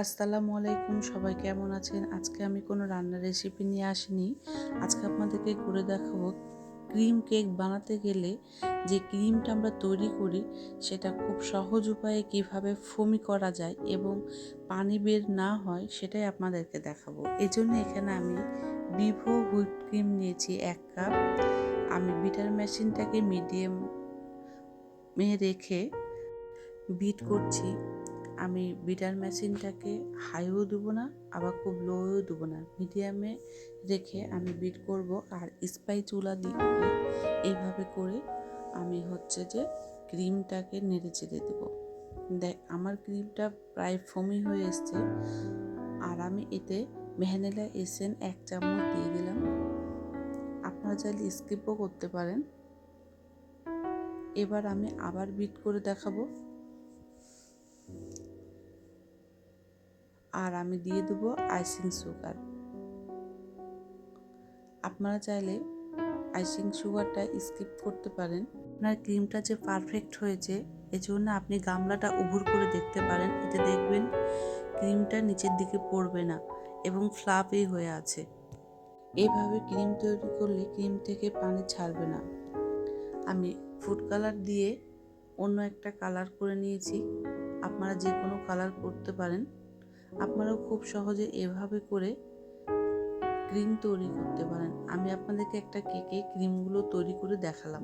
আসসালামু আলাইকুম, সবাই কেমন আছেন? আজকে আমি কোনো রান্নার রেসিপি নিয়ে আসিনি। আজকে আপনাদেরকে করে দেখাবো ক্রিম কেক বানাতে গেলে যে ক্রিমটা আমরা তৈরি করি সেটা খুব সহজ উপায়ে কিভাবে ফোমি করা যায় এবং পানি বের না হয় সেটাই আপনাদেরকে দেখাবো। এজন্য এখানে আমি ভিভো হুইপ ক্রিম নিয়েছি 1 কাপ। আমি বিটার মেশিনটাকে মিডিয়ামে রেখে বিট করছি। আমি বিটার মেশিনটাকে হাইও দেবো না, আবার খুব লোও দেবো না, মিডিয়ামে রেখে আমি বিট করব। আর স্প্যাচুলা দিয়ে এইভাবে করে আমি যে ক্রিমটাকে নেড়ে চেড়ে দেবো। আমার ক্রিমটা প্রায় ফোমি হয়ে এসছে। আর আমি এতে ভ্যানিলা এসেন্স 1 চামচ দিয়ে দিলাম। আপনারা চাইলে স্কিপও করতে পারেন। এবার আমি আবার বিট করে দেখাবো। আর আমি দিয়ে দেবো আইসিং সুগার। আপনারা চাইলে আইসিং সুগারটা স্কিপ করতে পারেন। আপনার ক্রিমটা যে পারফেক্ট হয়েছে এজন্য আপনি গামলাটা উবুর করে দেখতে পারেন। এতে দেখবেন ক্রিমটা নিচের দিকে পড়বে না এবং ফ্লাফি হয়ে আছে। এভাবে ক্রিম তৈরি করলে ক্রিম থেকে পানি ছাড়বে না। আমি ফুড কালার দিয়ে অন্য একটা কালার করে নিয়েছি। আপনারা যে কোনো কালার করতে পারেন। আপনারাও খুব সহজে এভাবে করে ক্রিম তৈরি করতে পারেন। আমি আপনাদেরকে একটা কেকে ক্রিমগুলো তৈরি করে দেখালাম।